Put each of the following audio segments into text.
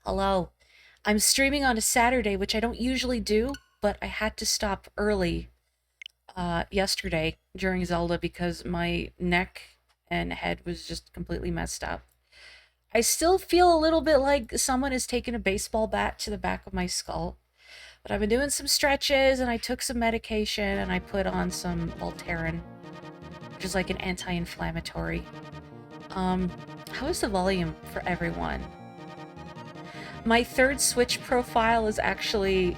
Hello. I'm streaming on a Saturday, which I don't usually do, but I had to stop early yesterday during Zelda because my neck and head was just completely messed up. I still feel a little bit like someone has taken a baseball bat to the back of my skull, but I've been doing some stretches and I took some medication and I put on some Voltaren, which is like an anti-inflammatory. Um, how is the volume for everyone? My third Switch profile is actually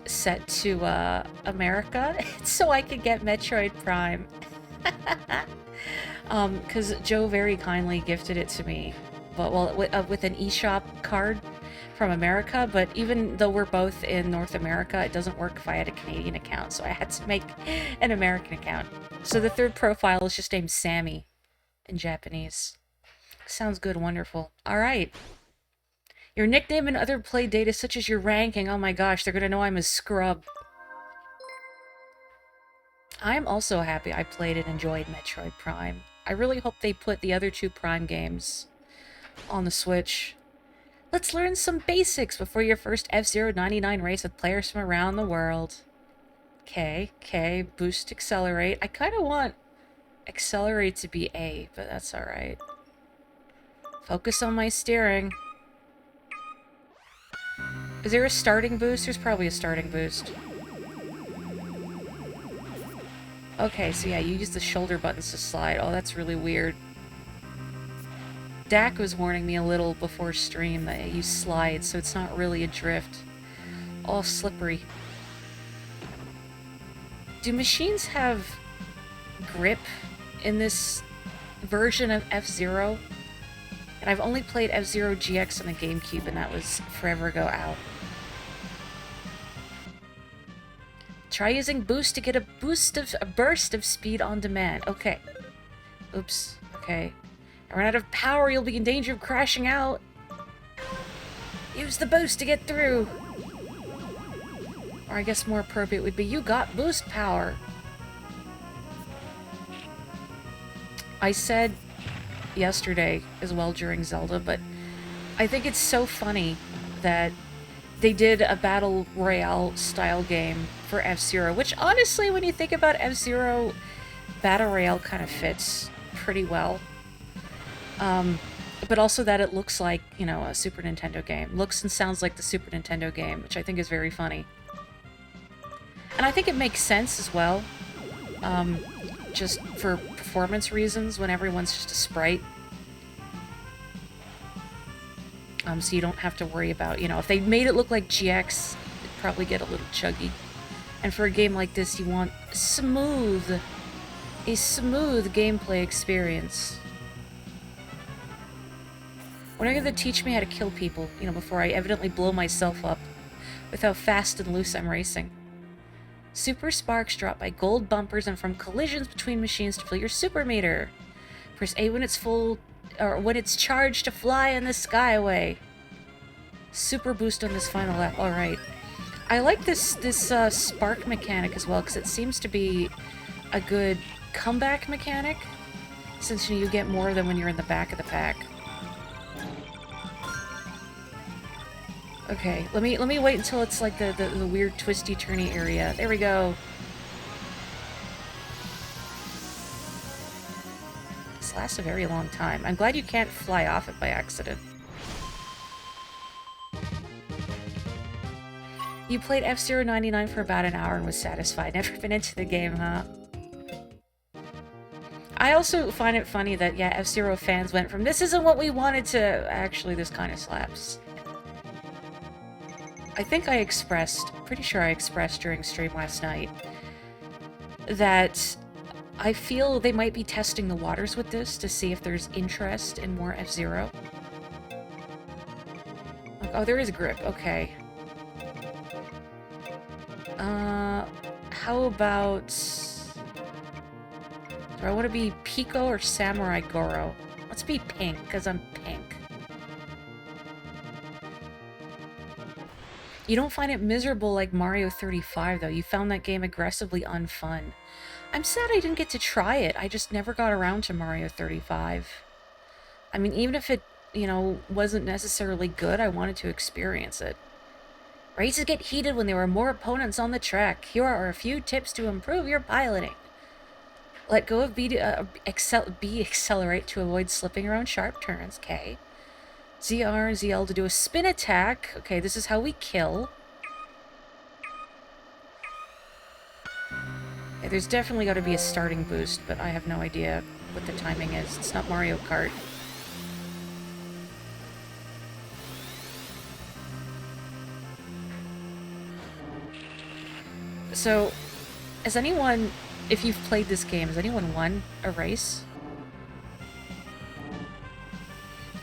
set to America so I could get Metroid Prime. Because Joe very kindly gifted it to me, but well, with an eShop card from America. But even though we're both in North America, it doesn't work if I had a Canadian account, so I had to make an American account. So the third profile is just named Sammy in Japanese. Sounds good, wonderful. All right. Your nickname and other play data such as your ranking. Oh my gosh, they're gonna know I'm a scrub. I'm also happy I played and enjoyed Metroid Prime. I really hope they put the other two Prime games on the Switch. Let's learn some basics before your first F-Zero 99 race with players from around the world. Okay, boost accelerate. I kind of want accelerate to be A, but that's alright. Focus on my steering. Is there a starting boost? There's probably a starting boost. Okay, so yeah, you use the shoulder buttons to slide. Oh, that's really weird. Dak was warning me a little before stream that you slide, so it's not really a drift. All slippery. Do machines have grip in this version of F-Zero? And I've only played F-Zero GX on the GameCube, and that was forever ago out. Try using boost to get a burst of speed on demand. Okay. Oops. Okay. I run out of power, you'll be in danger of crashing out. Use the boost to get through. Or I guess more appropriate would be, you got boost power. I said yesterday as well during Zelda, but I think it's so funny that they did a Battle Royale style game for F-Zero, which honestly, when you think about F-Zero, Battle Royale kind of fits pretty well. But also that it looks like, you know, a Super Nintendo game. Looks and sounds like the Super Nintendo game, which I think is very funny. And I think it makes sense as well. Just for performance reasons, when everyone's just a sprite. So you don't have to worry about, you know, if they made it look like GX, it'd probably get a little chuggy. And for a game like this, you want a smooth gameplay experience. When are you going to teach me how to kill people, you know, before I evidently blow myself up with how fast and loose I'm racing? Super sparks drop by gold bumpers and from collisions between machines to fill your super meter. Press A when it's full, or when it's charged to fly in the skyway. Super boost on this final lap. All right. I like this spark mechanic as well, because it seems to be a good comeback mechanic, since you get more than when you're in the back of the pack. Okay, let me wait until it's like the weird twisty turny area. There we go. This lasts a very long time. I'm glad you can't fly off it by accident. You played F-Zero 99 for about an hour and was satisfied. Never been into the game, huh? I also find it funny that, yeah, F-Zero fans went from, this isn't what we wanted, to, actually, this kind of slaps. I think I expressed, pretty sure I expressed during stream last night, that I feel they might be testing the waters with this to see if there's interest in more F-Zero. Oh, there is grip, okay. How about... Do I want to be Pico or Samurai Goro? Let's be pink, because I'm pink. You don't find it miserable like Mario 35, though. You found that game aggressively unfun. I'm sad I didn't get to try it. I just never got around to Mario 35. I mean, even if it you know, wasn't necessarily good. I wanted to experience it. Races get heated when there are more opponents on the track. Here are a few tips to improve your piloting. Let go of B to accelerate to avoid slipping around sharp turns. Okay. ZR and ZL to do a spin attack. Okay, this is how we kill. Okay, there's definitely got to be a starting boost, but I have no idea what the timing is. It's not Mario Kart. So, has anyone, if you've played this game, has anyone won a race?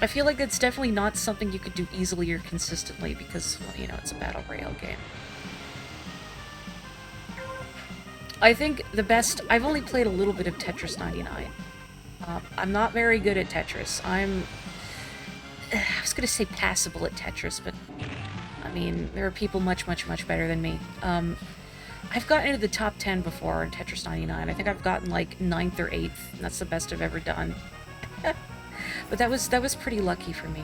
I feel like that's definitely not something you could do easily or consistently because, well, you know, it's a battle royale game. I think the best... I've only played a little bit of Tetris 99. I'm not very good at Tetris. I was going to say passable at Tetris, but... I mean, there are people much better than me. I've gotten into the top 10 before in Tetris 99. I think I've gotten, like, 9th or 8th, and that's the best I've ever done. But that was pretty lucky for me.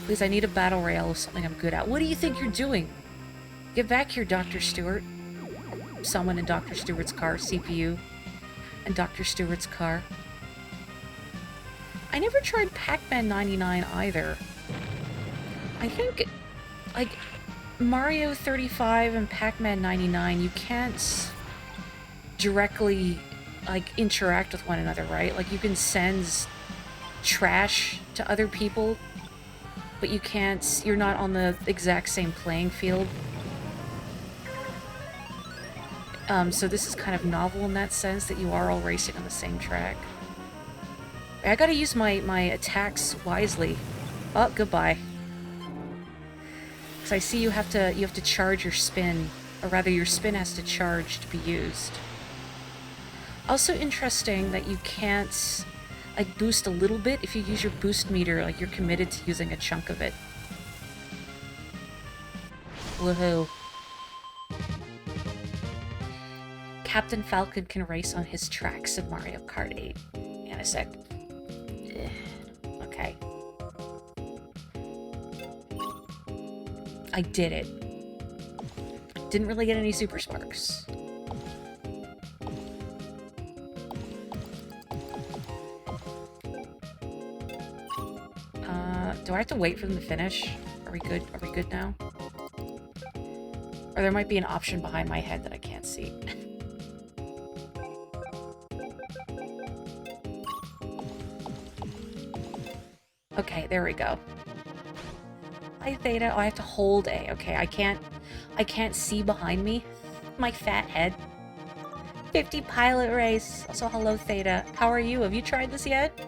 Please, I need a battle royale of something I'm good at. What do you think you're doing? Get back here, Dr. Stewart. Someone in Dr. Stewart's car, CPU, and Dr. Stewart's car. I never tried Pac-Man 99 either. I think, like, Mario 35 and Pac-Man 99, you can't directly, like, interact with one another, right? Like, you can send trash to other people, but you can't, you're not on the exact same playing field. So this is kind of novel in that sense, that you are all racing on the same track. I gotta use my attacks wisely. Oh, goodbye. Because I see you have to charge your spin, or rather your spin has to charge to be used. Also interesting that you can't, like, boost a little bit. If you use your boost meter, like, you're committed to using a chunk of it. Woohoo. Captain Falcon can race on his tracks in Mario Kart 8. And a sec. Okay. I did it. Didn't really get any Super Sparks. Do I have to wait for them to finish? Are we good? Are we good now? Or there might be an option behind my head that I can't see. Okay, there we go. Hi, Theta. Oh, I have to hold A. Okay, I can't see behind me. My fat head. 50 pilot race. Also, hello, Theta. How are you? Have you tried this yet?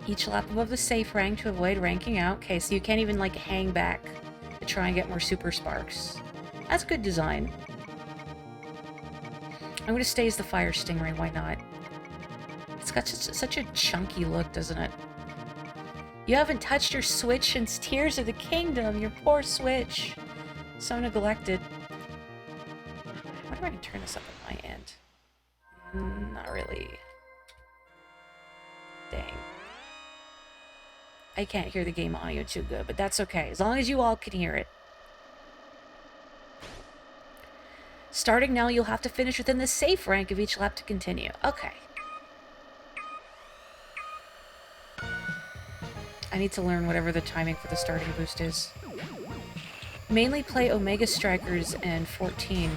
Each lap above the safe rank to avoid ranking out. Okay, so you can't even, like, hang back to try and get more Super Sparks. That's good design. I'm gonna stay as the Fire Stingray, why not? It's got such a chunky look, doesn't it? You haven't touched your Switch since Tears of the Kingdom, your poor Switch. So neglected. I wonder if I can turn this up at my end. Not really. Dang. I can't hear the game audio too good, but that's okay, as long as you all can hear it. Starting now, you'll have to finish within the safe rank of each lap to continue. Okay. I need to learn whatever the timing for the starting boost is. Mainly play Omega Strikers and 14.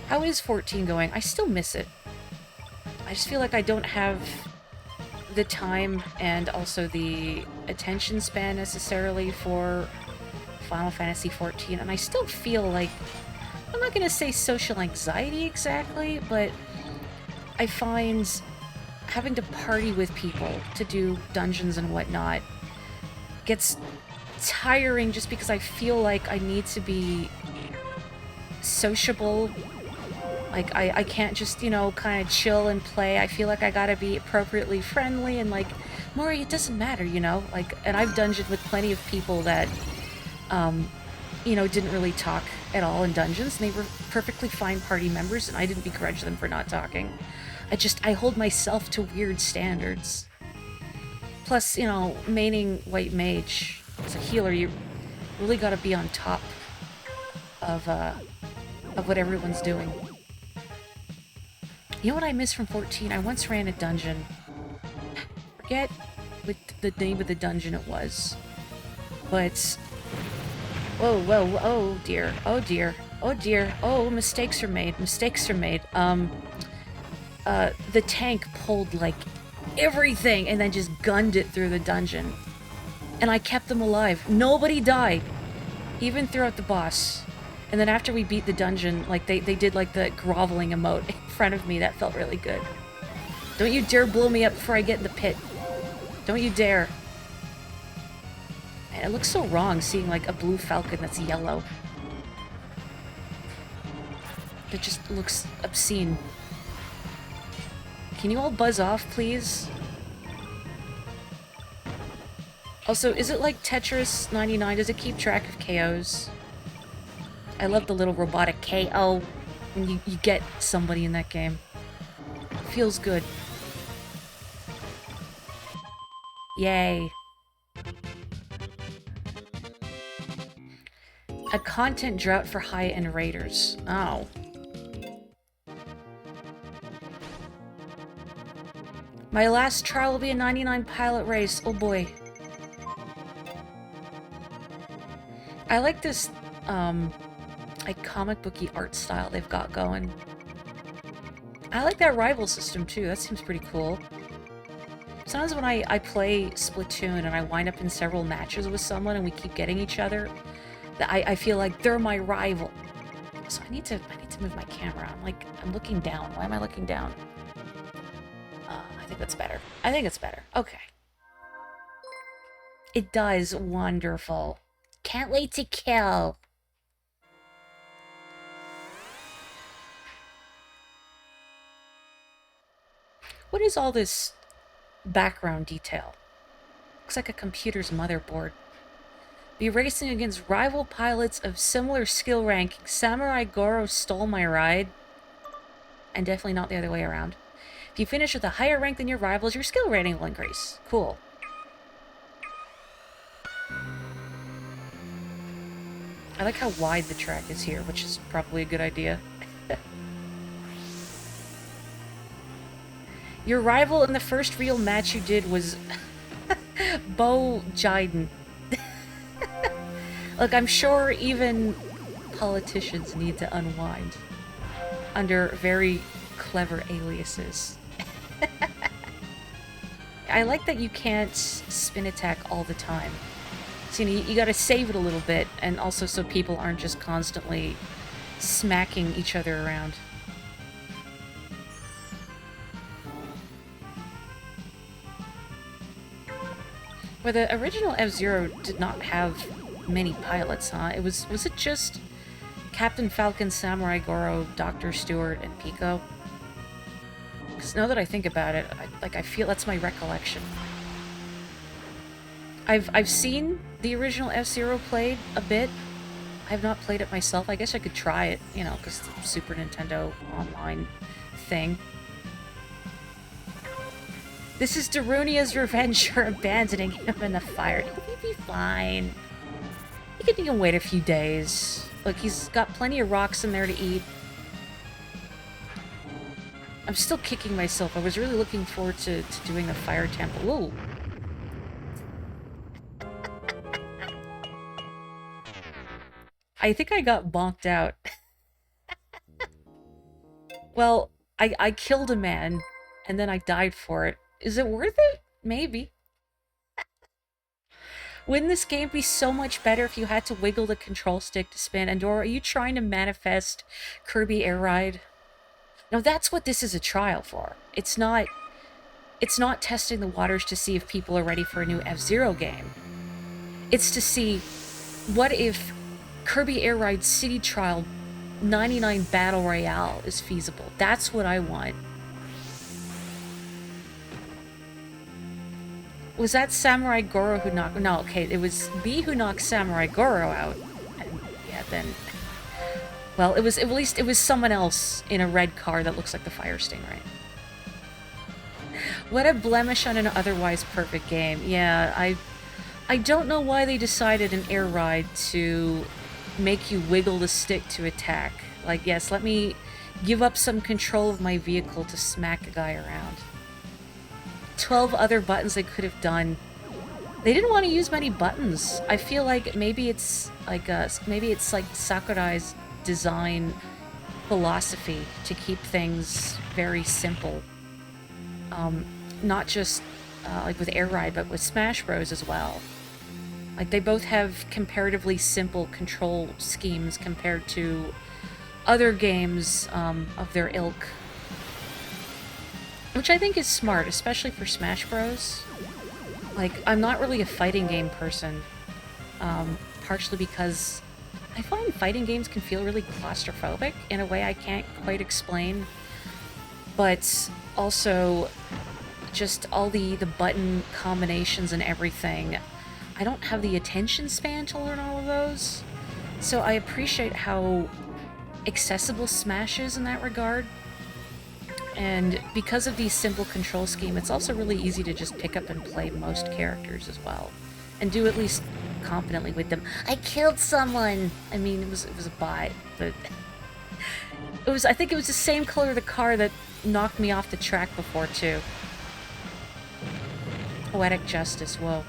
How is 14 going? I still miss it. I just feel like I don't have the time and also the attention span necessarily for Final Fantasy 14, and I still feel like, I'm not gonna say social anxiety exactly, but I find having to party with people to do dungeons and whatnot gets tiring just because I feel like I need to be sociable. Like, I can't just, you know, kind of chill and play. I feel like I gotta be appropriately friendly and, like, Maury, it doesn't matter, you know? Like, and I've dungeoned with plenty of people that, you know, didn't really talk at all in dungeons, and they were perfectly fine party members, and I didn't begrudge them for not talking. I hold myself to weird standards. Plus, you know, maining White Mage as a healer, you really gotta be on top of what everyone's doing. You know what I miss from 14? I once ran a dungeon. Forget what the name of the dungeon it was. But... Whoa, whoa, oh dear, oh dear, oh dear, oh, mistakes are made, mistakes are made. The tank pulled, like, everything and then just gunned it through the dungeon. And I kept them alive. Nobody died. Even throughout the boss. And then after we beat the dungeon, like, they did, like, the groveling emote in front of me. That felt really good. Don't you dare blow me up before I get in the pit. Don't you dare. Man, it looks so wrong seeing, like, a blue falcon that's yellow. It just looks obscene. Can you all buzz off, please? Also, is it like Tetris 99? Does it keep track of KOs? I love the little robotic KO when you get somebody in that game. It feels good. Yay. A content drought for high-end raiders. Oh. My last trial will be a 99 pilot race. Oh boy. I like this, like comic booky art style they've got going. I like that rival system too. That seems pretty cool. Sometimes when I play Splatoon and I wind up in several matches with someone and we keep getting each other, I feel like they're my rival. So I need to move my camera. I'm looking down. Why am I looking down? I think that's better. I think it's better. Okay. It does. Wonderful. Can't wait to kill. What is all this background detail? Looks like a computer's motherboard. Be racing against rival pilots of similar skill ranking. Samurai Goro stole my ride. And definitely not the other way around. If you finish with a higher rank than your rivals, your skill rating will increase. Cool. I like how wide the track is here, which is probably a good idea. Your rival in the first real match you did was Bo Jiden. Look, I'm sure even politicians need to unwind under very clever aliases. I like that you can't spin attack all the time. So, you know, you gotta save it a little bit, and also so people aren't just constantly smacking each other around. Well, the original F-Zero did not have many pilots, huh? Was it just Captain Falcon, Samurai Goro, Dr. Stewart, and Pico? Because now that I think about it, I feel that's my recollection. I've seen the original F-Zero played a bit. I have not played it myself. I guess I could try it, you know, because the Super Nintendo Online thing. This is Darunia's revenge for abandoning him in the fire. He'll be fine. He can wait a few days. Look, he's got plenty of rocks in there to eat. I'm still kicking myself. I was really looking forward to doing the fire temple. Ooh. I think I got bonked out. Well, I killed a man, and then I died for it. Is it worth it? Maybe. Wouldn't this game be so much better if you had to wiggle the control stick to spin? Andorra, are you trying to manifest Kirby Air Ride? Now that's what this is a trial for. It's not testing the waters to see if people are ready for a new F-Zero game. It's to see what if Kirby Air Ride City Trial 99 Battle Royale is feasible. That's what I want. Was that Samurai Goro who knocked... No, okay, it was B who knocked Samurai Goro out. And yeah, then... Well, at least it was someone else in a red car that looks like the Fire Stingray. What a blemish on an otherwise perfect game. Yeah, I don't know why they decided in Air Ride to make you wiggle the stick to attack. Like, yes, let me give up some control of my vehicle to smack a guy around. 12 other buttons they could have done. They didn't want to use many buttons. I feel like maybe it's like Sakurai's design philosophy to keep things very simple. Not just like with Air Ride, but with Smash Bros as well. Like, they both have comparatively simple control schemes compared to other games of their ilk. Which I think is smart, especially for Smash Bros. Like, I'm not really a fighting game person, partially because I find fighting games can feel really claustrophobic in a way I can't quite explain. But also, just all the button combinations and everything, I don't have the attention span to learn all of those. So I appreciate how accessible Smash is in that regard. And because of the simple control scheme, it's also really easy to just pick up and play most characters as well. And do at least competently with them. I killed someone! I mean, it was a bot, but... I think it was the same color of the car that knocked me off the track before, too. Poetic justice, whoa.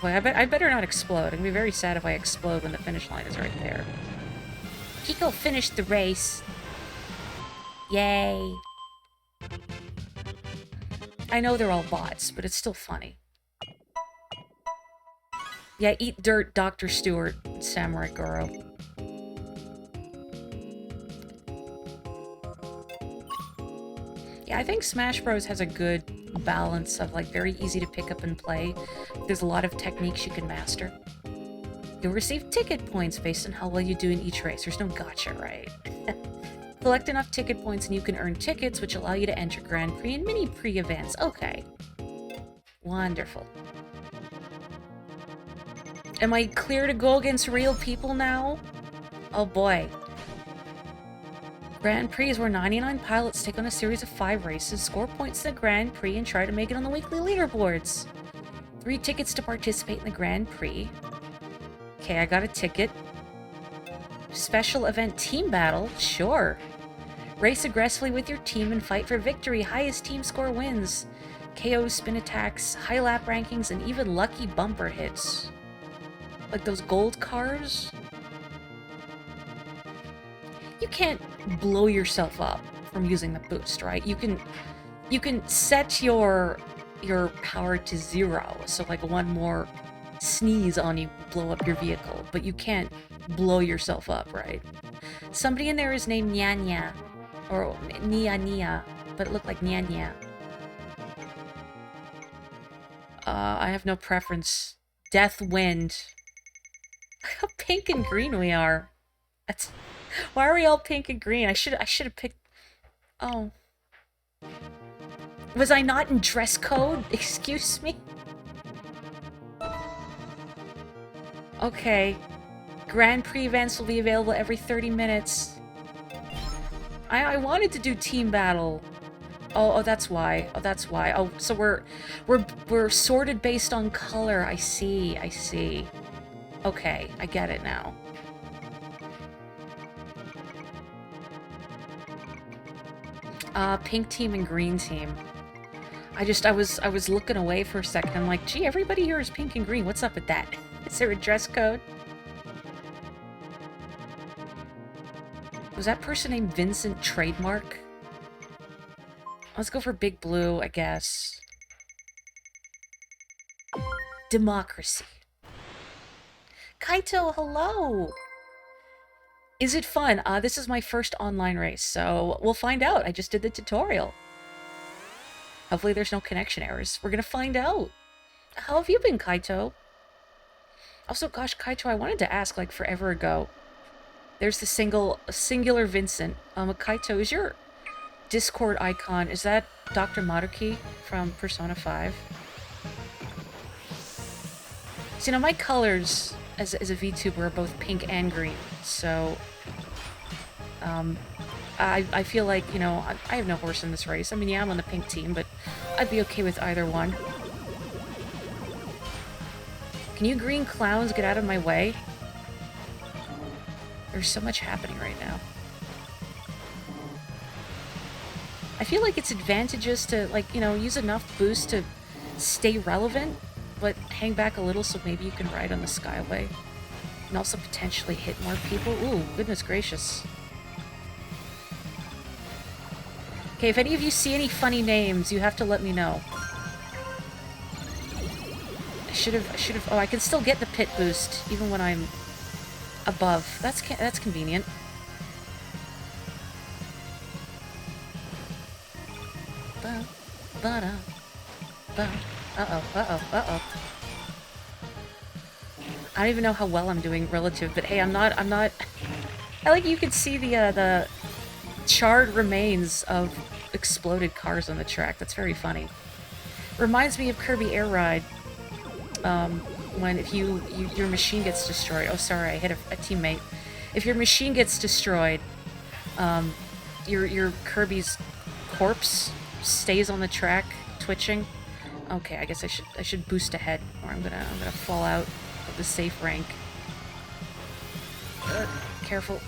Boy, I better not explode. I'm gonna be very sad if I explode when the finish line is right there. Kiko finished the race. Yay. I know they're all bots, but it's still funny. Yeah, eat dirt, Dr. Stewart, Samurai Goro. Yeah, I think Smash Bros. Has a good balance of, like, very easy to pick up and play. There's a lot of techniques you can master. You'll receive ticket points based on how well you do in each race. There's no gotcha, right? Collect enough ticket points and you can earn tickets, which allow you to enter Grand Prix and Mini Prix events. Okay. Wonderful. Am I clear to go against real people now? Oh boy. Grand Prix is where 99 pilots take on a series of 5 races, score points in the Grand Prix, and try to make it on the weekly leaderboards. 3 tickets to participate in the Grand Prix. Okay, I got a ticket. Special event team battle? Sure. Race aggressively with your team and fight for victory. Highest team score wins. KO, spin attacks, high lap rankings, and even lucky bumper hits. Like those gold cars? You can't blow yourself up from using the boost, right? You can set your power to 0, so like one more sneeze on you blow up your vehicle, but you can't blow yourself up, right? Somebody in there is named Nyanya, or Nia Nia, but it looked like Nyanya. I have no preference. Death Wind. How pink and green we are. That's... Why are we all pink and green? I should have picked... Oh. Was I not in dress code? Excuse me? Okay. Grand Prix events will be available every 30 minutes. I wanted to do team battle. Oh, that's why. Oh, that's why. Oh, so we're sorted based on color. I see. I see. Okay, I get it now. Pink team and green team. I was looking away for a second. I'm like, gee, everybody here is pink and green. What's up with that? Is there a dress code? Was that person named Vincent Trademark? Let's go for Big Blue, I guess. Democracy. Kaito, hello! Is it fun? This is my first online race, so we'll find out. I just did the tutorial. Hopefully there's no connection errors. We're gonna find out. How have you been, Kaito? Also, gosh, Kaito, I wanted to ask, like, forever ago. There's the singular Vincent. Kaito, is your Discord icon, is that Dr. Maruki from Persona 5? So, you know, my colors as a VTuber are both pink and green, so I feel like, you know, I have no horse in this race. I mean, yeah, I'm on the pink team, but I'd be okay with either one. Can you green clowns get out of my way? There's so much happening right now. I feel like it's advantageous to, like, you know, use enough boost to stay relevant, but hang back a little so maybe you can ride on the Skyway. And also potentially hit more people. Ooh, goodness gracious. Okay, if any of you see any funny names, you have to let me know. I should have, oh, I can still get the pit boost, even when I'm above. That's convenient. Uh-oh. I don't even know how well I'm doing relative, but hey, I'm not... I like you can see the charred remains of exploded cars on the track. That's very funny. Reminds me of Kirby Air Ride. When if your machine gets destroyed. Oh, sorry, I hit a teammate. If your machine gets destroyed, your Kirby's corpse stays on the track, twitching. Okay, I guess I should boost ahead, or I'm gonna fall out of the safe rank. Careful.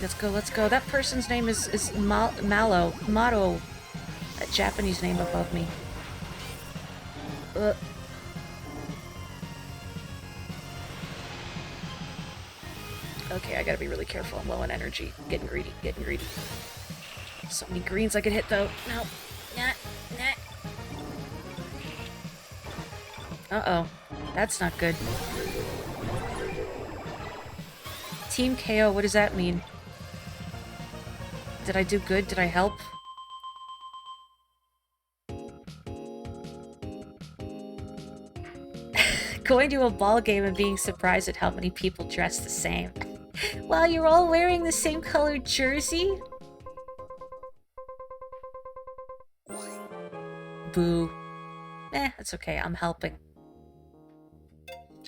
Let's go. That person's name is Malo. Maro. That Japanese name above me. Okay, I gotta be really careful. I'm low on energy. Getting greedy. So many greens I could hit, though. No. Nah. Uh-oh. That's not good. Team KO, what does that mean? Did I do good? Did I help? Going to a ball game and being surprised at how many people dress the same. Wow, you're all wearing the same colored jersey? Boo. That's okay. I'm helping.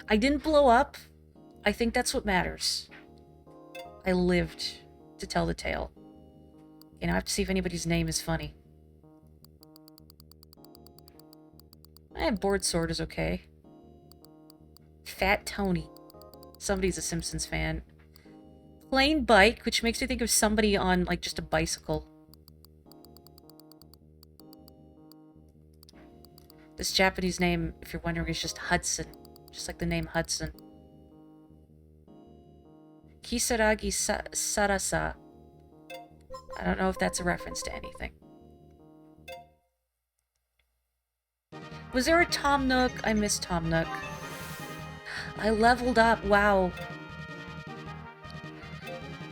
I didn't blow up. I think that's what matters. I lived to tell the tale. And I have to see if anybody's name is funny. Board sword is okay. Fat Tony. Somebody's a Simpsons fan. Plain bike, which makes me think of somebody on, like, just a bicycle. This Japanese name, if you're wondering, is just Hudson. Just like the name Hudson. Kisaragi Sarasa. I don't know if that's a reference to anything. Was there a Tom Nook? I missed Tom Nook. I leveled up. Wow.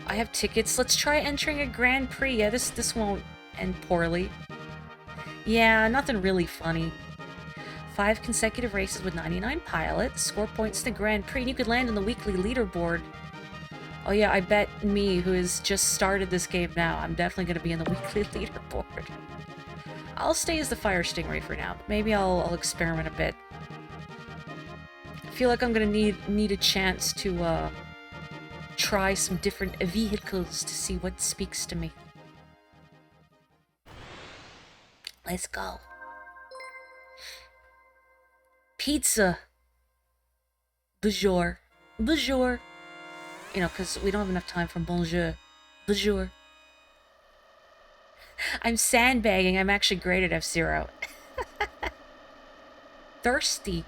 I have tickets. Let's try entering a Grand Prix. Yeah, this won't end poorly. Yeah, nothing really funny. 5 consecutive races with 99 pilots. Score points to the Grand Prix. And you could land on the weekly leaderboard. Oh yeah, I bet me, who has just started this game now, I'm definitely going to be in the weekly leaderboard. I'll stay as the Fire Stingray for now. Maybe I'll experiment a bit. I feel like I'm going to need a chance to try some different vehicles to see what speaks to me. Let's go. Pizza. Bonjour. Bonjour. You know, because we don't have enough time for bonjour. Bonjour. I'm sandbagging. I'm actually great at F-Zero. Thirsty.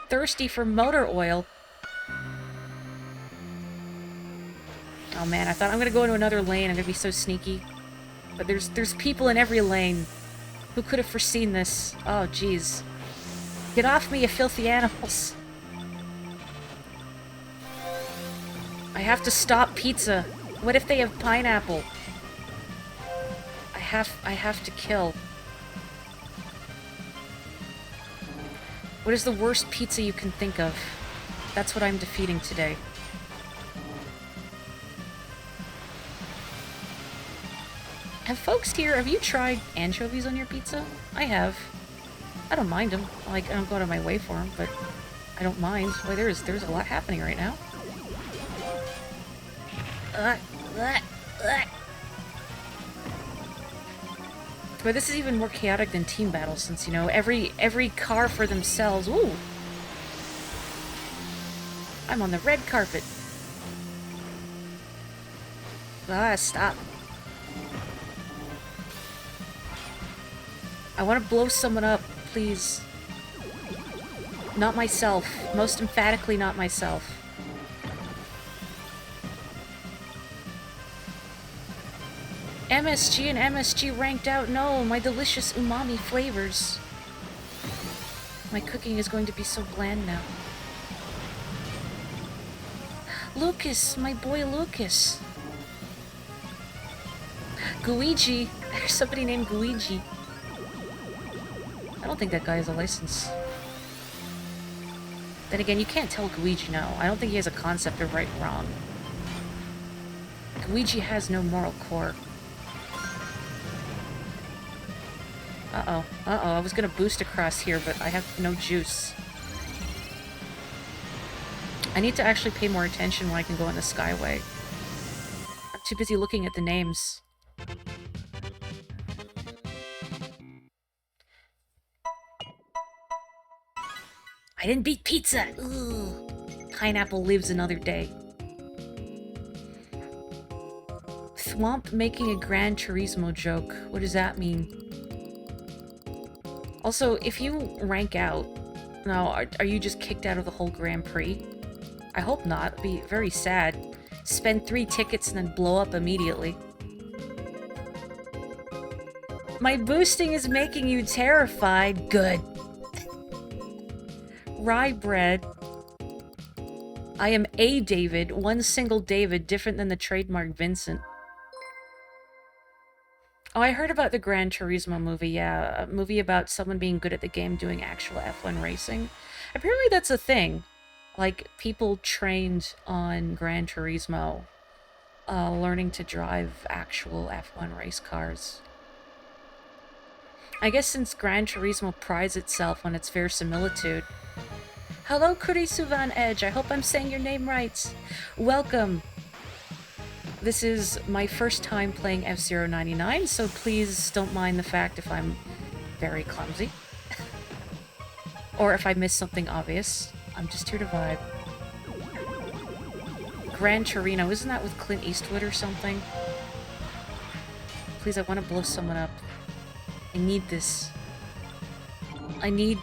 Thirsty for motor oil. Oh man, I thought I'm gonna go into another lane. I'm gonna be so sneaky. But there's people in every lane. Who could have foreseen this? Oh, jeez. Get off me, you filthy animals. I have to stop pizza. What if they have pineapple? I have to kill. What is the worst pizza you can think of? That's what I'm defeating today. Have folks here, have you tried anchovies on your pizza? I have. I don't mind them. Like, I don't go out of my way for them, but I don't mind. Boy, there's a lot happening right now. Uh, uh, uh. But this is even more chaotic than team battles, since, you know, every car for themselves. Ooh! I'm on the red carpet. Ah, stop. I want to blow someone up, please. Not myself. Most emphatically not myself. MSG and MSG ranked out. No, my delicious umami flavors. My cooking is going to be so bland now. Lucas, my boy Lucas. Guiji. There's somebody named Guiji. I don't think that guy has a license. Then again, you can't tell Guiji no. I don't think he has a concept of right and wrong. Guiji has no moral core. Uh-oh. Uh-oh. I was gonna boost across here, but I have no juice. I need to actually pay more attention when I can go on the Skyway. I'm too busy looking at the names. I didn't beat pizza! Ugh. Pineapple lives another day. Thwomp making a Gran Turismo joke. What does that mean? Also, if you rank out, now, are you just kicked out of the whole Grand Prix? I hope not. It'd be very sad. Spend 3 tickets and then blow up immediately. My boosting is making you terrified. Good. Rye bread. I am a David, one single David, different than the trademark Vincent. Oh, I heard about the Gran Turismo movie, yeah. A movie about someone being good at the game doing actual F1 racing. Apparently that's a thing. Like, people trained on Gran Turismo, learning to drive actual F1 race cars. I guess since Gran Turismo prides itself on its verisimilitude. Hello, Kurisuvan Edge. I hope I'm saying your name right. Welcome. This is my first time playing F-Zero 99, so please don't mind the fact if I'm very clumsy. Or if I miss something obvious. I'm just here to vibe. Gran Torino, isn't that with Clint Eastwood or something? Please, I want to blow someone up. I need this. I need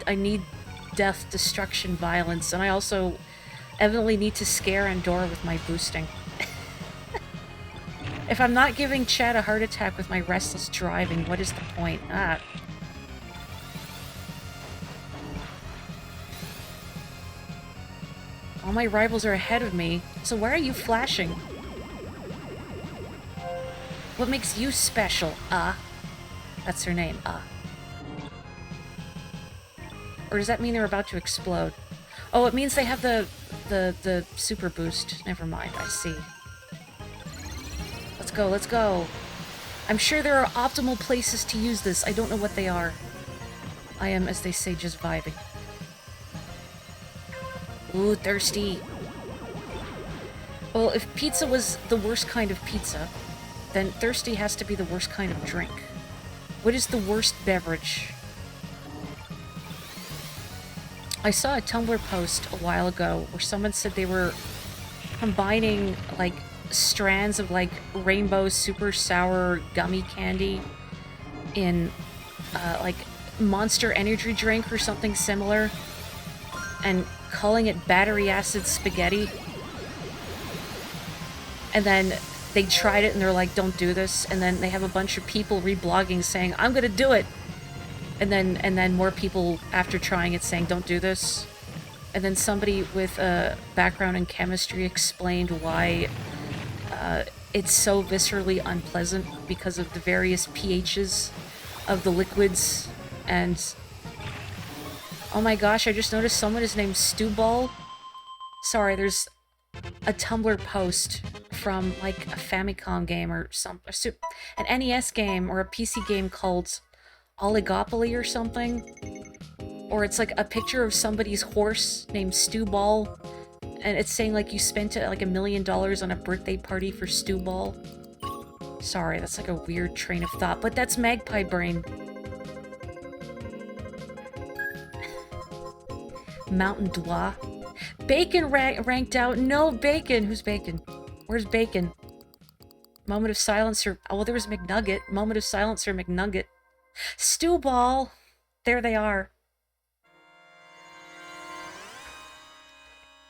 death, destruction, violence, and I also evidently need to scare Andorra with my boosting. If I'm not giving Chad a heart attack with my restless driving, what is the point? Ah. All my rivals are ahead of me, so why are you flashing? What makes you special? That's her name, Or does that mean they're about to explode? Oh, it means they have the super boost. Never mind, I see. Let's go, let's go. I'm sure there are optimal places to use this. I don't know what they are. I am, as they say, just vibing. Ooh, thirsty. Well, if pizza was the worst kind of pizza, then thirsty has to be the worst kind of drink. What is the worst beverage? I saw a Tumblr post a while ago where someone said they were combining, like, strands of, like, rainbow super sour gummy candy in, like, Monster energy drink or something similar, and calling it battery acid spaghetti. And then they tried it and they're like, don't do this. And then they have a bunch of people reblogging saying, I'm gonna do it. And then more people after trying it saying, don't do this. And then somebody with a background in chemistry explained why it's so viscerally unpleasant because of the various pHs of the liquids. And oh my gosh, I just noticed someone is named Stewball. Sorry, there's a Tumblr post from like a Famicom game or an NES game or a PC game called Oligopoly or something. Or it's like a picture of somebody's horse named Stew Ball, and it's saying like you spent like $1 million on a birthday party for Stew Ball. Sorry, that's like a weird train of thought, but that's magpie brain. Mountain Dwa. Bacon ranked out. No, Bacon. Who's Bacon? Where's Bacon? Moment of silence for... Oh, well, there was McNugget. Moment of silence for McNugget. Stew Ball. There they are.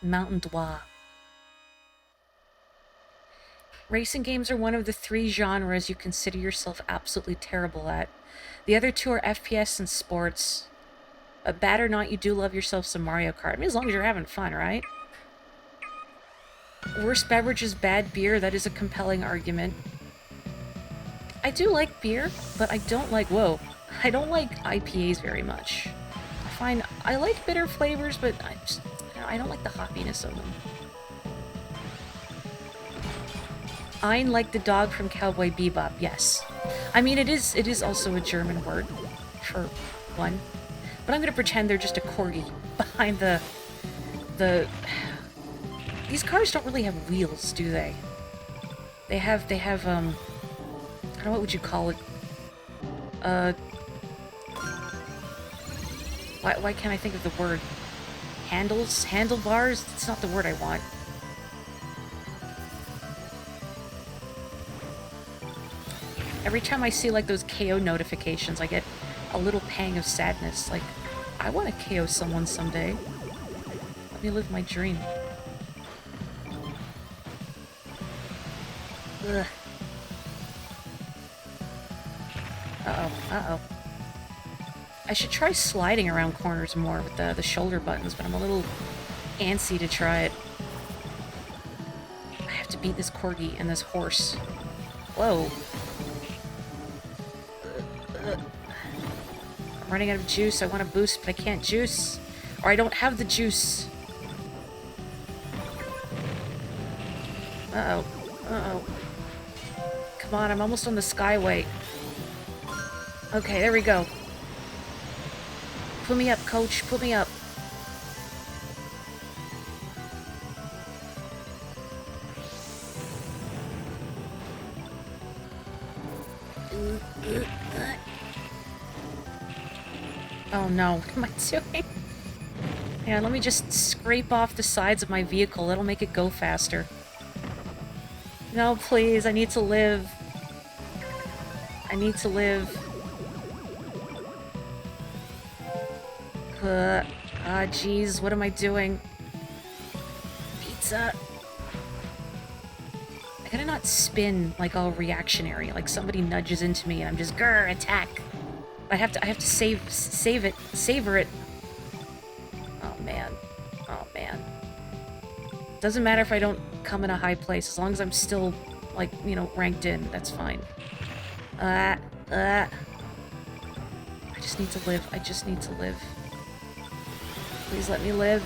Mountain Dwa. Racing games are one of the 3 genres you consider yourself absolutely terrible at. The other 2 are FPS and sports. Bad or not, you do love yourself some Mario Kart. I mean, as long as you're having fun, right? Worst beverage is bad beer. That is a compelling argument. I do like beer, but I don't like... Whoa. I don't like IPAs very much. I like bitter flavors, but I don't like the hoppiness of them. Ein like the dog from Cowboy Bebop, yes. I mean, it is also a German word, for one. But I'm gonna pretend they're just a corgi behind the... These cars don't really have wheels, do they? They have, I don't know, what would you call it? Why can't I think of the word? Handles? Handlebars? That's not the word I want. Every time I see, like, those KO notifications, I get a little pang of sadness. Like, I want to KO someone someday. Let me live my dream. Ugh. Uh-oh, uh-oh. I should try sliding around corners more with the shoulder buttons, but I'm a little antsy to try it. I have to beat this corgi and this horse. Whoa. I'm running out of juice. I want to boost, but I can't juice. Or I don't have the juice. Uh-oh. Uh-oh. Come on, I'm almost on the Skyway. Okay, there we go. Put me up, coach. Put me up. Oh no, what am I doing? Yeah, let me just scrape off the sides of my vehicle. That'll make it go faster. No, please, I need to live. I need to live. Jeez, what am I doing? Pizza. I gotta not spin like all reactionary, like somebody nudges into me and I'm just grr, attack. I have to savor it. Oh man. Oh man. Doesn't matter if I don't come in a high place, as long as I'm still, like, you know, ranked in, that's fine. I just need to live. I just need to live. Please let me live.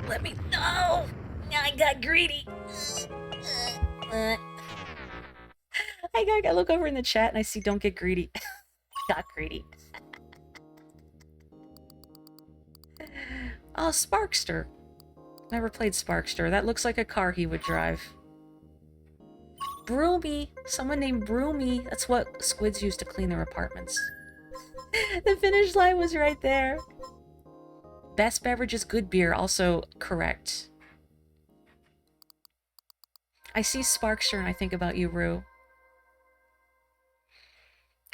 Let me... No! I got greedy. I look over in the chat and I see don't get greedy. Got greedy. Oh, Sparkster. Never played Sparkster. That looks like a car he would drive. Broomy. Someone named Broomy. That's what squids use to clean their apartments. The finish line was right there. Best beverage is good beer. Also correct. I see Sparkster and I think about you, Rue.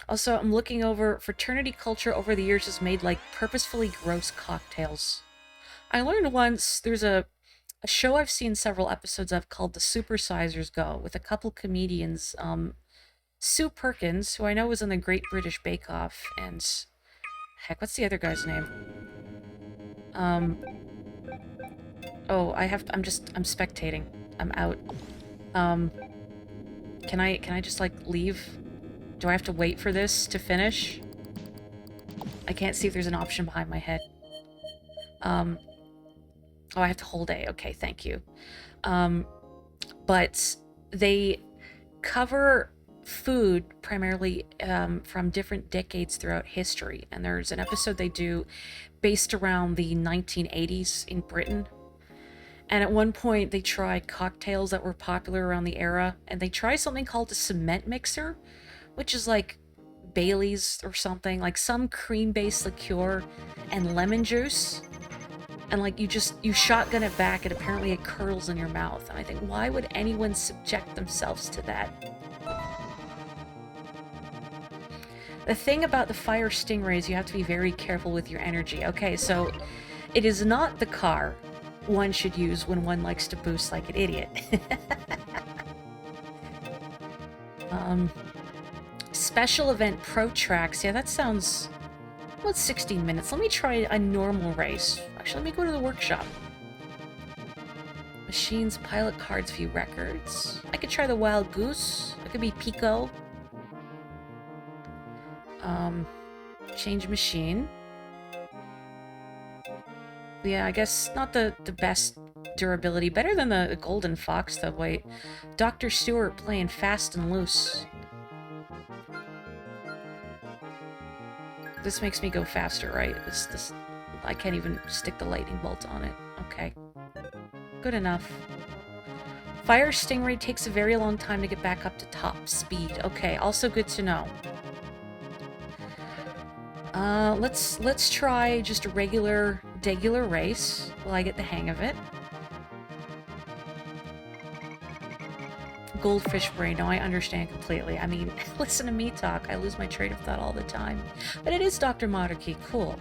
Also, I'm looking over fraternity culture over the years has made, like, purposefully gross cocktails. I learned once there's a show I've seen several episodes of called The Supersizers Go with a couple comedians, Sue Perkins, who I know was in the Great British Bake Off, and heck, what's the other guy's name? Oh, I'm spectating. I'm out. Can I just, like, leave? Do I have to wait for this to finish? I can't see if there's an option behind my head. Oh, I have to hold A. Okay, thank you. But they cover food primarily from different decades throughout history. And there's an episode they do based around the 1980s in Britain. And at one point, they tried cocktails that were popular around the era, and they tried something called a cement mixer, which is like Bailey's or something, like some cream-based liqueur and lemon juice. And like you shotgun it back, and apparently it curdles in your mouth. And I think, why would anyone subject themselves to that? The thing about the fire stingrays, you have to be very careful with your energy. Okay, so it is not the car one should use when one likes to boost like an idiot. Special event pro tracks. Yeah, that sounds about 16 minutes. Let me try a normal race. Actually, let me go to the workshop. Machines, pilot cards, view records. I could try the Wild Goose. It could be Pico. Change machine. Yeah, I guess not the best durability. Better than the Golden Fox, though. Wait. Dr. Stewart playing fast and loose. This makes me go faster, right? This I can't even stick the lightning bolt on it. Okay. Good enough. Fire Stingray takes a very long time to get back up to top speed. Okay, also good to know. Let's try just a regular race while I get the hang of it. Goldfish brain. No, I understand completely. I mean, listen to me talk. I lose my train of thought all the time. But it is Dr. Maruki. Cool.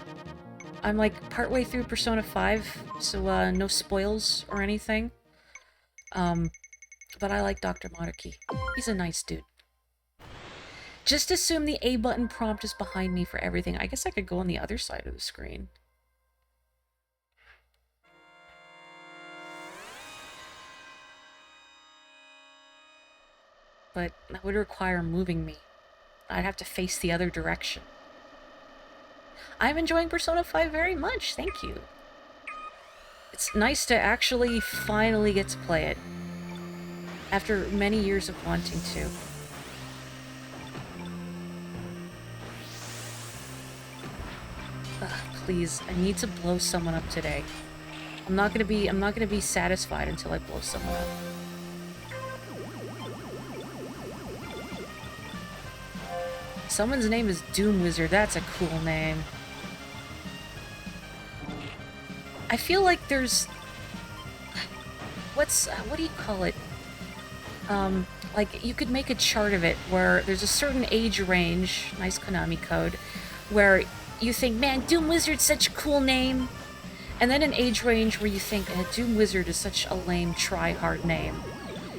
I'm like partway through Persona 5, so no spoils or anything. But I like Dr. Maruki. He's a nice dude. Just assume the A button prompt is behind me for everything. I guess I could go on the other side of the screen. But that would require moving me. I'd have to face the other direction. I'm enjoying Persona 5 very much, thank you. It's nice to actually finally get to play it. After many years of wanting to. Ugh, please, I need to blow someone up today. I'm not gonna be satisfied until I blow someone up. Someone's name is Doom Wizard. That's a cool name. I feel like there's... what do you call it? Like, you could make a chart of it where there's a certain age range, nice Konami code, where you think, man, Doom Wizard's such a cool name. And then an age range where you think, Doom Wizard is such a lame, try-hard name.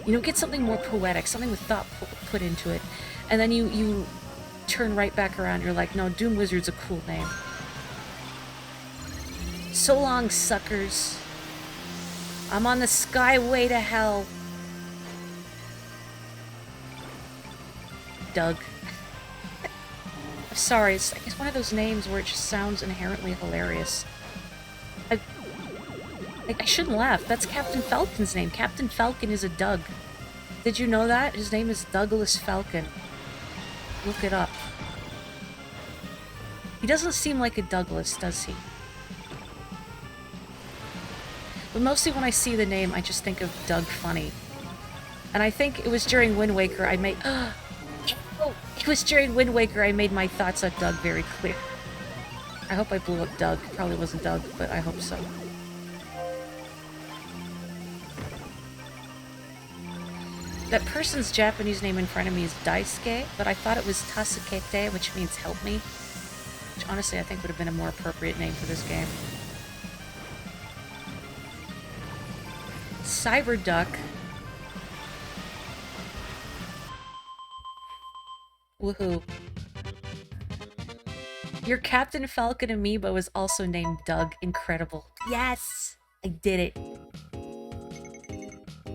You know, get something more poetic, something with thought put into it. And then you turn right back around, you're like, no, Doom Wizard's a cool name. So long, suckers. I'm on the skyway to hell. Doug. I'm sorry, it's one of those names where it just sounds inherently hilarious. I shouldn't laugh. That's Captain Falcon's name. Captain Falcon is a Doug. Did you know that? His name is Douglas Falcon. Look it up. He doesn't seem like a Douglas, does he? But mostly when I see the name, I just think of Doug Funny. And I think it was during Wind Waker I made... it was during Wind Waker I made my thoughts on Doug very clear. I hope I blew up Doug. Probably wasn't Doug, but I hope so. That person's Japanese name in front of me is Daisuke, but I thought it was Tasukete, which means help me. Which honestly I think would have been a more appropriate name for this game. Cyberduck. Woohoo. Your Captain Falcon amiibo is also named Doug. Incredible. Yes! I did it.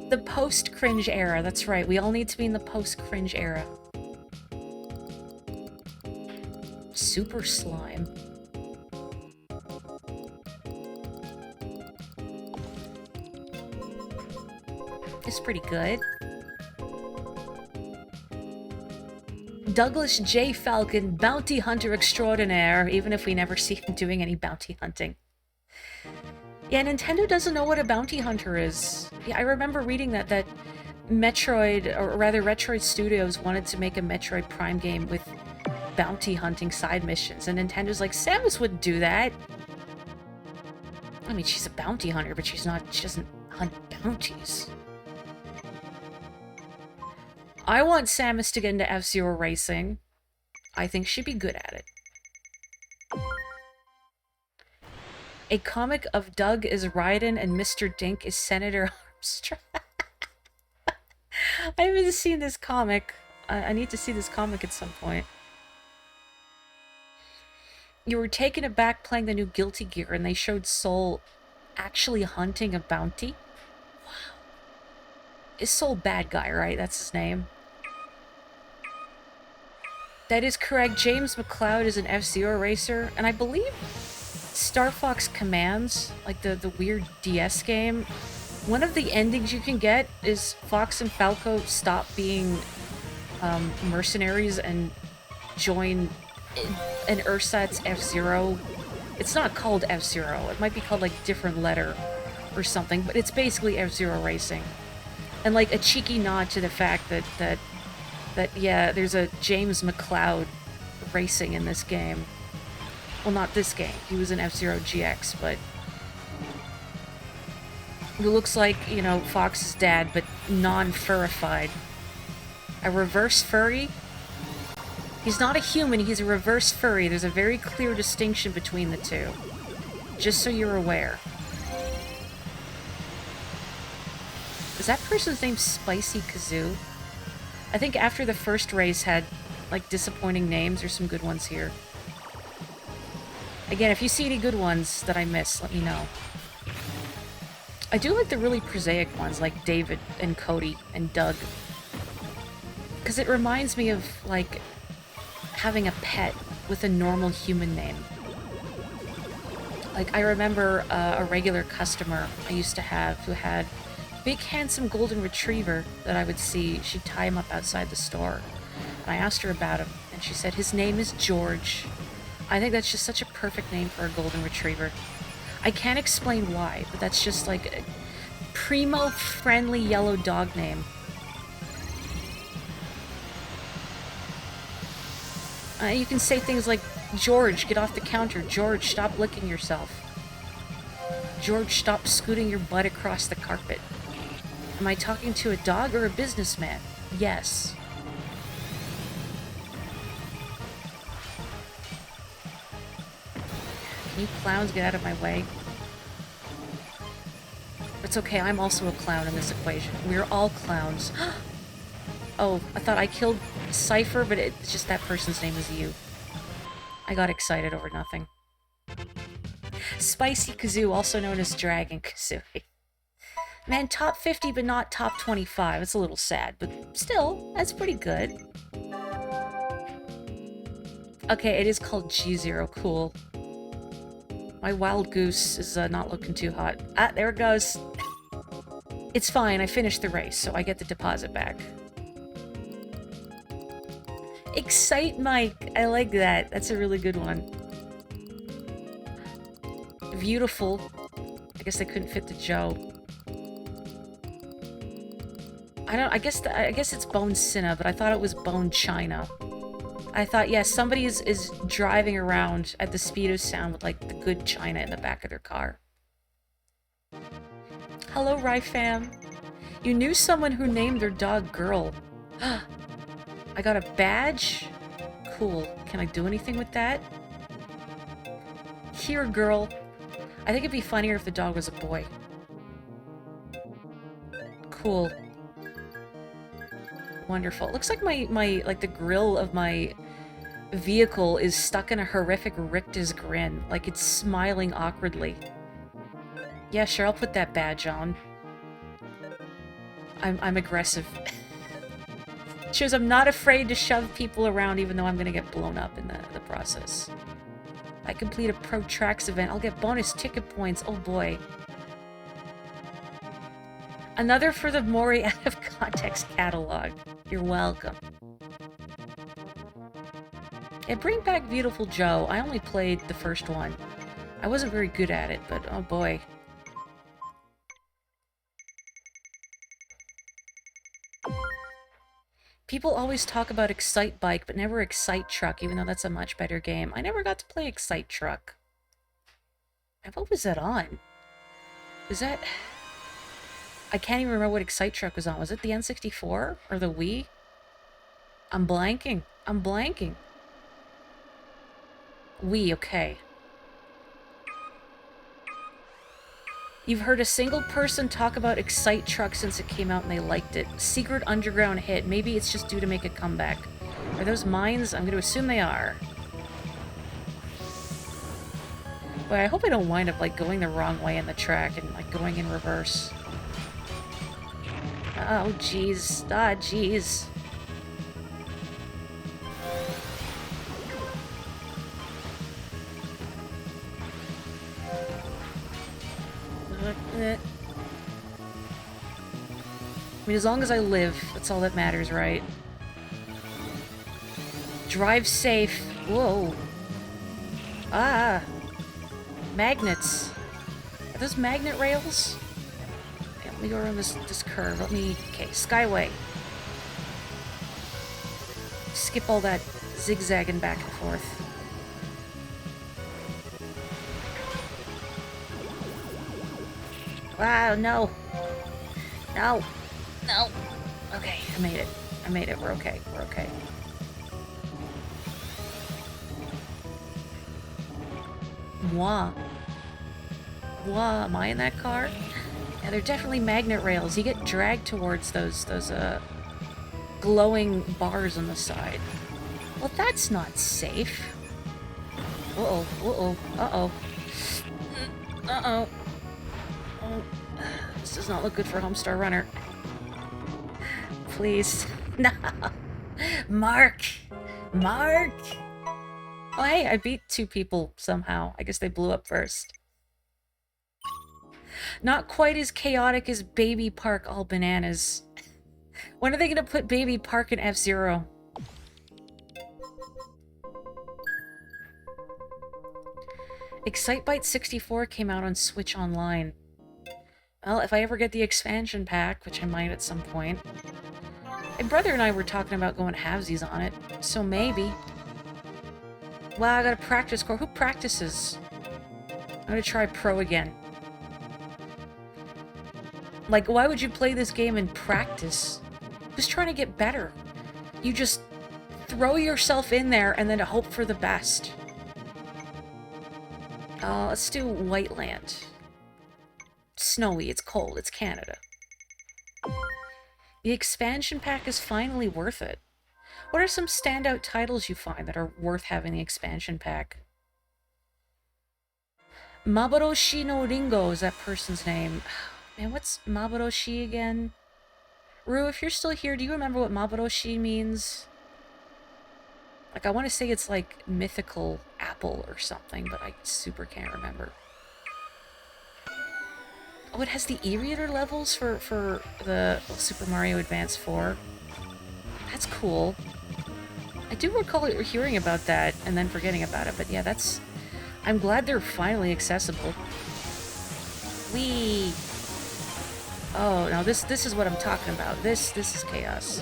The post-cringe era. That's right. We all need to be in the post-cringe era. Super Slime. It's pretty good. Douglas J. Falcon, bounty hunter extraordinaire, even if we never see him doing any bounty hunting. Yeah, Nintendo doesn't know what a bounty hunter is. Yeah, I remember reading that Metroid, or rather Retroid Studios wanted to make a Metroid Prime game with bounty hunting side missions, and Nintendo's like, Samus wouldn't do that. I mean, she's a bounty hunter, but she doesn't hunt bounties. I want Samus to get into F-Zero racing. I think she'd be good at it. A comic of Doug is Raiden and Mr. Dink is Senator Armstrong. I haven't seen this comic. I need to see this comic at some point. You were taken aback playing the new Guilty Gear and they showed Soul actually hunting a bounty? Wow. Is Soul bad guy, right? That's his name. That is correct. James McCloud is an F-Zero racer, and I believe Star Fox Commands, like the weird DS game, one of the endings you can get is Fox and Falco stop being mercenaries and join an ersatz F-Zero. It's not called F-Zero. It might be called, like, different letter or something, but it's basically F-Zero racing. And, like, a cheeky nod to the fact that yeah, there's a James McCloud racing in this game. Well, not this game. He was in F-Zero GX, but it looks like, you know, Fox's dad, but non-furrified. A reverse furry? He's not a human, he's a reverse furry. There's a very clear distinction between the two. Just so you're aware. Is that person's name Spicy Kazoo? I think after the first race had, like, disappointing names. There's some good ones here. Again, if you see any good ones that I missed, let me know. I do like the really prosaic ones, like David and Cody and Doug. Because it reminds me of, like, having a pet with a normal human name. Like, I remember a regular customer I used to have who had a big, handsome golden retriever that I would see. She'd tie him up outside the store. And I asked her about him, and she said, his name is George. I think that's just such a perfect name for a golden retriever. I can't explain why, but that's just like a primo friendly yellow dog name. You can say things like, George, get off the counter. George, stop licking yourself. George, stop scooting your butt across the carpet. Am I talking to a dog or a businessman? Yes. Can you clowns get out of my way? It's okay, I'm also a clown in this equation. We're all clowns. Oh, I thought I killed Cypher, but it's just that person's name is you. I got excited over nothing. Spicy Kazoo, also known as Dragon Kazoo. Man, top 50 but not top 25. It's a little sad, but still, that's pretty good. Okay, it is called G0. Cool. My wild goose is not looking too hot. Ah, there it goes. It's fine, I finished the race, so I get the deposit back. Excite Mike! I like that. That's a really good one. Beautiful. I guess they couldn't fit the Joe. I guess it's Bone Cinna, but I thought it was Bone China. I thought, yeah, somebody is driving around at the speed of sound with, like, the good china in the back of their car. Hello, Ryfam. You knew someone who named their dog Girl. I got a badge? Cool. Can I do anything with that? Here, Girl. I think it'd be funnier if the dog was a boy. Cool. Wonderful. Looks like like the grill of my vehicle is stuck in a horrific rictus grin. Like it's smiling awkwardly. Yeah, sure, I'll put that badge on. I'm aggressive. Shows I'm not afraid to shove people around even though I'm gonna get blown up in the process. If I complete a Pro Tracks event, I'll get bonus ticket points. Oh boy. Another for the Mori out of context catalog. You're welcome. Yeah, bring back Beautiful Joe. I only played the first one. I wasn't very good at it, but oh boy. People always talk about Excite Bike, but never Excite Truck, even though that's a much better game. I never got to play Excite Truck. And what was that on? Is that... I can't even remember what Excite Truck was on. Was it the N64 or the Wii? I'm blanking. I'm blanking. Wii, okay. You've heard a single person talk about Excite Truck since it came out and they liked it. Secret underground hit. Maybe it's just due to make a comeback. Are those mines? I'm going to assume they are. But I hope I don't wind up, like, going the wrong way in the track and, like, going in reverse. Oh, jeez. Ah, jeez. I mean, as long as I live, that's all that matters, right? Drive safe. Whoa. Ah. Magnets. Are those magnet rails? Okay, let me go around this curve. Okay, Skyway. Skip all that zigzagging back and forth. Wow, no. No. No. Okay, I made it. I made it. We're okay. We're okay. Moi. Moi. Am I in that car? Yeah, they're definitely magnet rails. You get dragged towards those glowing bars on the side. Well, that's not safe. Uh-oh. Uh-oh. Uh-oh. Uh-oh. Oh, this does not look good for Homestar Runner. Please. No. Mark! Mark! Oh, hey, I beat 2 people somehow. I guess they blew up first. Not quite as chaotic as Baby Park All Bananas. When are they going to put Baby Park in F-Zero? Excitebike 64 came out on Switch Online. Well, if I ever get the expansion pack, which I might at some point. My brother and I were talking about going halvesies on it, so maybe. Wow, I got a practice core. Who practices? I'm gonna try pro again. Like, why would you play this game in practice? Who's trying to get better? You just throw yourself in there and then hope for the best. Let's do Whiteland. Snowy, it's cold, it's Canada. The expansion pack is finally worth it. What are some standout titles you find that are worth having the expansion pack? Mabaroshi no Ringo is that person's name. Man, what's Mabaroshi again? Rue, if you're still here, do you remember what Mabaroshi means? Like, I want to say it's like mythical apple or something, but I super can't remember. Oh, it has the e-reader levels for the Super Mario Advance 4. That's cool. I do recall hearing about that and then forgetting about it, but yeah, that's... I'm glad they're finally accessible. Whee! Oh, now this is what I'm talking about. This is chaos.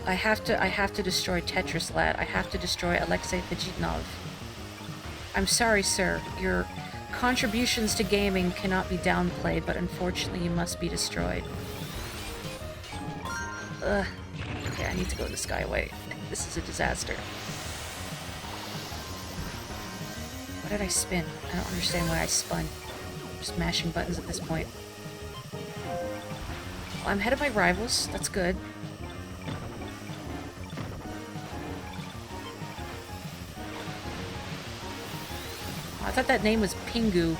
I have to destroy Tetris Lad. I have to destroy Alexei Pajitnov. I'm sorry, sir. Your contributions to gaming cannot be downplayed, but unfortunately you must be destroyed. Ugh. Okay, I need to go to Skyway. This is a disaster. Why did I spin? I don't understand why I spun. I'm just mashing buttons at this point. Well, I'm ahead of my rivals. That's good. I thought that name was Pingu,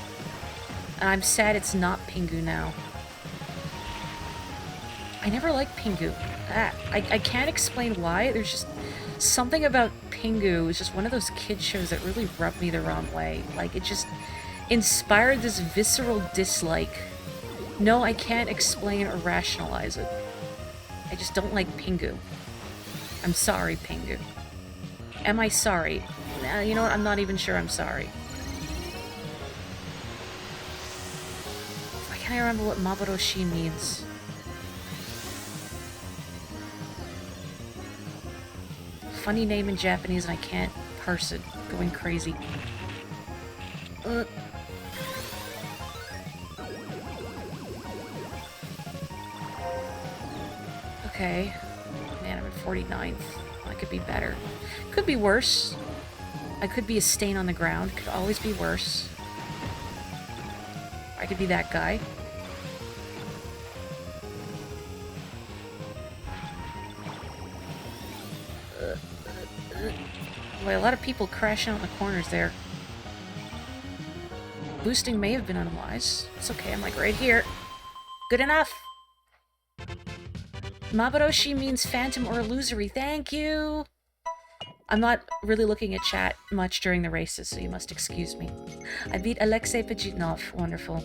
and I'm sad it's not Pingu now. I never liked Pingu. I can't explain why. There's just something about Pingu. It's just one of those kid shows that really rubbed me the wrong way. Like, it just inspired this visceral dislike. No, I can't explain or rationalize it. I just don't like Pingu. I'm sorry, Pingu. Am I sorry? You know what? I'm not even sure I'm sorry. Why can't I remember what Maboroshi means? Funny name in Japanese and I can't parse it. Going crazy. Okay. Man, I'm at 49th. I could be better. Could be worse. I could be a stain on the ground. Could always be worse. I could be that guy. Boy, a lot of people crashing out in the corners there. Boosting may have been unwise. It's okay, I'm like right here. Good enough! Maboroshi means phantom or illusory. Thank you! I'm not really looking at chat much during the races, so you must excuse me. I beat Alexei Pajitnov. Wonderful.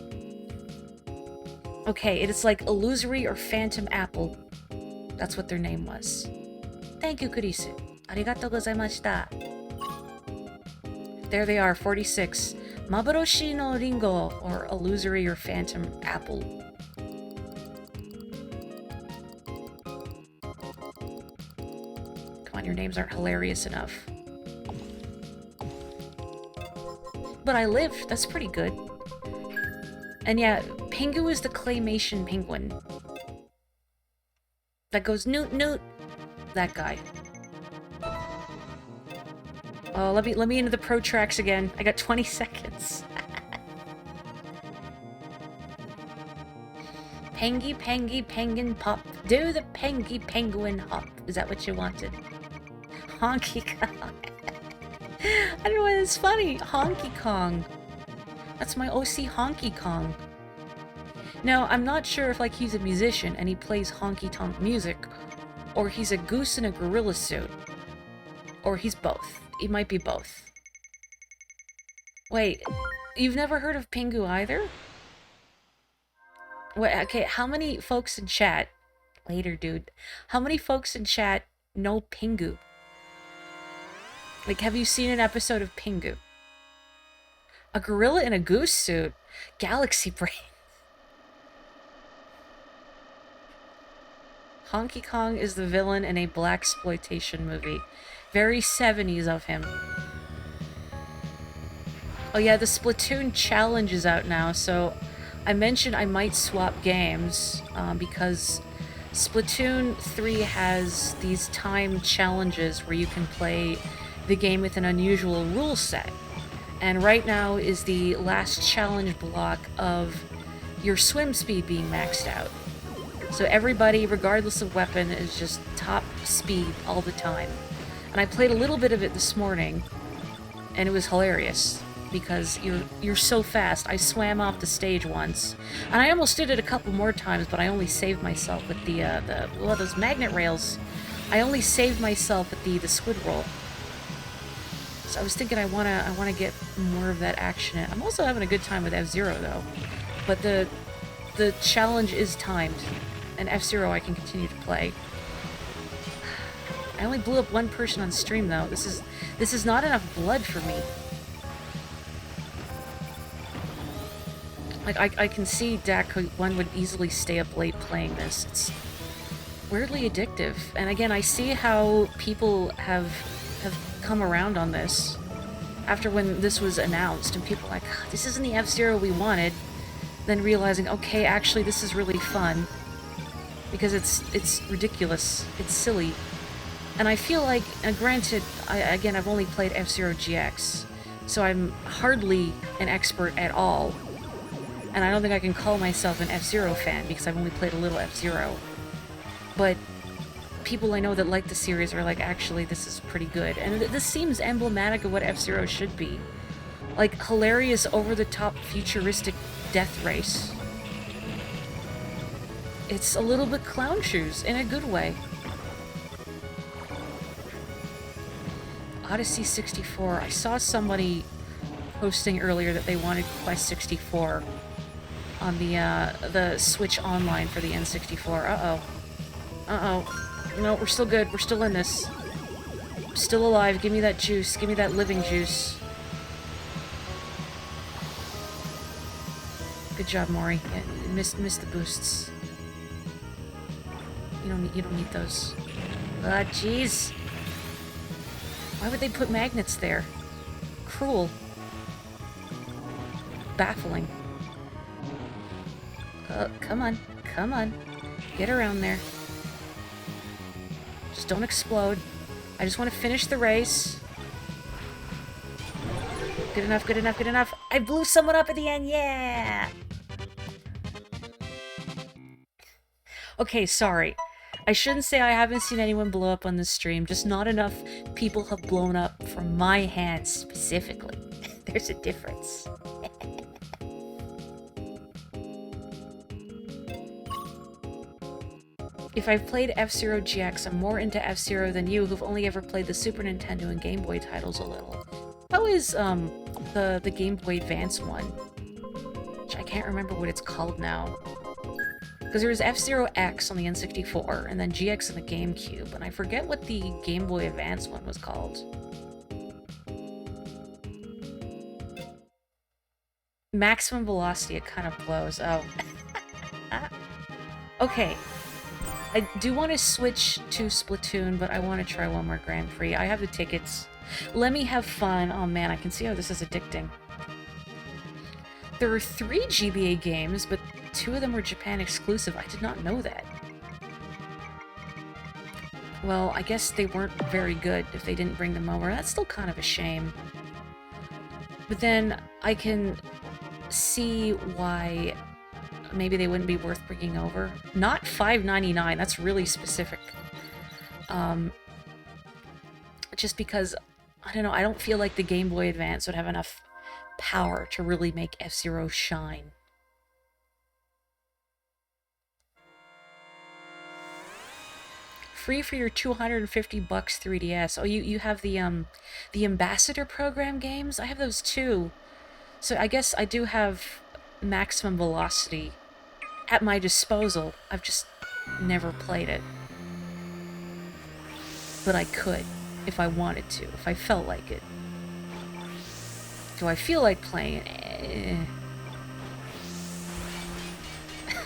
Okay, it is like illusory or phantom apple. That's what their name was. Thank you, Kurisu. Arigatou gozaimashita. There they are, 46. Maboroshi no Ringo, or illusory or phantom apple. Come on, your names aren't hilarious enough. But I lived, that's pretty good. And yeah, Pingu is the claymation penguin. That goes newt newt. That guy. Oh, let me into the pro tracks again. I got 20 seconds. Pengy, pengy, penguin pop. Do the pengy penguin hop. Is that what you wanted? Honky Kong. I don't know why that's funny. Honky Kong. That's my OC Honky Kong. Now, I'm not sure if like he's a musician and he plays honky-tonk music, or he's a goose in a gorilla suit, or he's both. He might be both. Wait, you've never heard of Pingu either? Wait, okay, how many folks in chat... Later, dude. How many folks in chat know Pingu? Like, have you seen an episode of Pingu? A gorilla in a goose suit? Galaxy Brain. Honky Kong is the villain in a blaxploitation movie. Very 70s of him. Oh yeah, the Splatoon challenge is out now, so I mentioned I might swap games, because Splatoon 3 has these time challenges where you can play the game with an unusual rule set. And right now is the last challenge block of your swim speed being maxed out. So everybody, regardless of weapon, is just top speed all the time. And I played a little bit of it this morning, and it was hilarious, because you're so fast. I swam off the stage once, and I almost did it a couple more times, but I only saved myself with those magnet rails. I only saved myself with the squid roll. So I was thinking I wanna get more of that action in. I'm also having a good time with F-Zero though, but the challenge is timed, and F-Zero I can continue to play. I only blew up one person on stream though. This is not enough blood for me. Like I can see one would easily stay up late playing this. It's weirdly addictive. And again, I see how people have come around on this after when this was announced, and people are like, this isn't the F-Zero we wanted. Then realizing, okay, actually this is really fun because it's ridiculous. It's silly. And I feel like, granted, I've only played F-Zero GX, so I'm hardly an expert at all. And I don't think I can call myself an F-Zero fan because I've only played a little F-Zero. But people I know that like the series are like, actually, this is pretty good. And this seems emblematic of what F-Zero should be. Like, hilarious, over-the-top, futuristic death race. It's a little bit clown shoes, in a good way. Odyssey 64. I saw somebody posting earlier that they wanted Quest 64 on the Switch Online for the N64. Uh-oh. Uh-oh. No, we're still good. We're still in this. Still alive. Give me that juice. Give me that living juice. Good job, Maury. Yeah, missed the boosts. You don't need those. Ah, jeez. Why would they put magnets there? Cruel. Baffling. Come on. Come on. Get around there. Just don't explode. I just want to finish the race. Good enough, good enough, good enough. I blew someone up at the end, yeah! Okay, sorry. I shouldn't say I haven't seen anyone blow up on this stream, just not enough people have blown up from my hands specifically. There's a difference. If I've played F-Zero GX, I'm more into F-Zero than you, who've only ever played the Super Nintendo and Game Boy titles a little. How is, the Game Boy Advance one? Which I can't remember what it's called now. Because there was F-Zero X on the N64, and then GX on the GameCube, and I forget what the Game Boy Advance one was called. Maximum Velocity, it kind of blows. Oh. Okay. I do want to switch to Splatoon, but I want to try one more Grand Prix. I have the tickets. Let me have fun. Oh man, I can see how this is addicting. There are 3 GBA games, but 2 of them were Japan exclusive. I did not know that. Well, I guess they weren't very good if they didn't bring them over. That's still kind of a shame. But then I can see why maybe they wouldn't be worth bringing over. Not $5.99, that's really specific. Just because, I don't know, I don't feel like the Game Boy Advance would have enough power to really make F-Zero shine. Free for your $250 3DS. Oh, you have the Ambassador Program games? I have those too. So I guess I do have Maximum Velocity at my disposal. I've just never played it. But I could, if I wanted to, if I felt like it. Do I feel like playing it?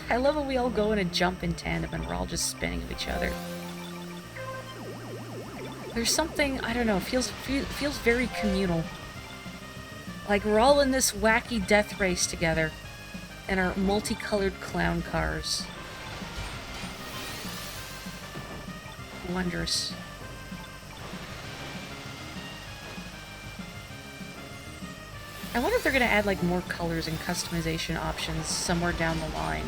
I love when we all go in a jump in tandem and we're all just spinning of each other. There's something, I don't know, feels very communal. Like we're all in this wacky death race together in our multicolored clown cars. Wondrous. I wonder if they're going to add like more colors and customization options somewhere down the line.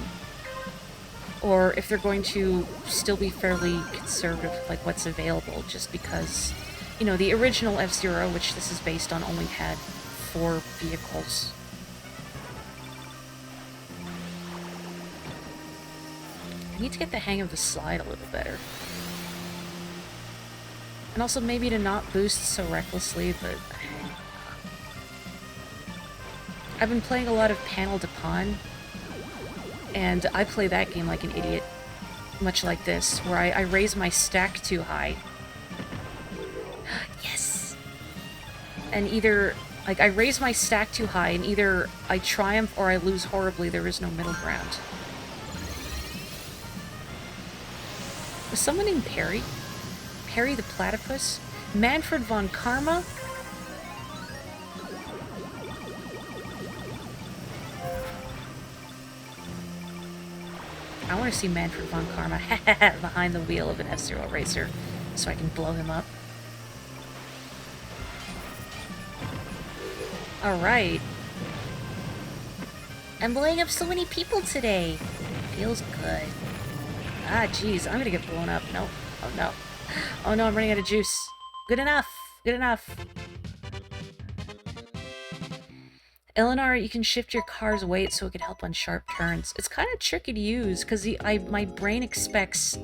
Or if they're going to still be fairly conservative with like what's available, just because, you know, the original F-Zero, which this is based on, only had 4 vehicles. I need to get the hang of the slide a little better. And also maybe to not boost so recklessly, but I've been playing a lot of Panel de Pon, and I play that game like an idiot, much like this, where I raise my stack too high. Yes! And either, like, I raise my stack too high, and either I triumph or I lose horribly. There is no middle ground. Was someone named Perry? Perry the Platypus? Manfred von Karma? I want to see Manfred von Karma behind the wheel of an F-Zero racer so I can blow him up. Alright. I'm blowing up so many people today. Feels good. Ah, jeez, I'm gonna get blown up. No. Oh, no. Oh, no, I'm running out of juice. Good enough. Good enough. Eleanor, you can shift your car's weight so it can help on sharp turns. It's kind of tricky to use, because my brain expects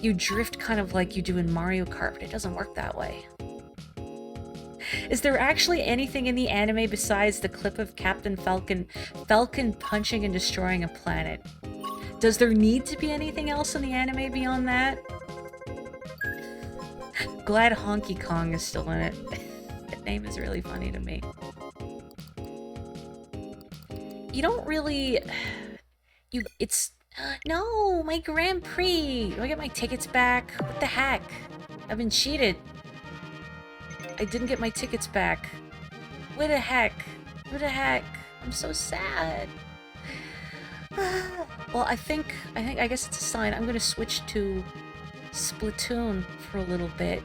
you drift kind of like you do in Mario Kart, but it doesn't work that way. Is there actually anything in the anime besides the clip of Captain Falcon punching and destroying a planet? Does there need to be anything else in the anime beyond that? Glad Honky Kong is still in it. That name is really funny to me. You don't really... It's... No! My Grand Prix! Do I get my tickets back? What the heck? I've been cheated. I didn't get my tickets back. What the heck? What the heck? I'm so sad. Well, I guess it's a sign. I'm gonna switch to Splatoon for a little bit.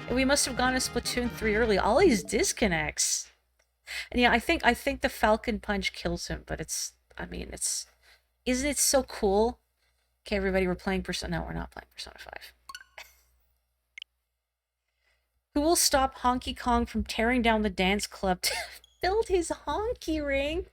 And we must have gone to Splatoon 3 early. All these disconnects. And yeah, I think the Falcon Punch kills him, but isn't it so cool? Okay, everybody, we're playing Persona. No, we're not playing Persona 5. Who will stop Honky Kong from tearing down the dance club to build his honky ring?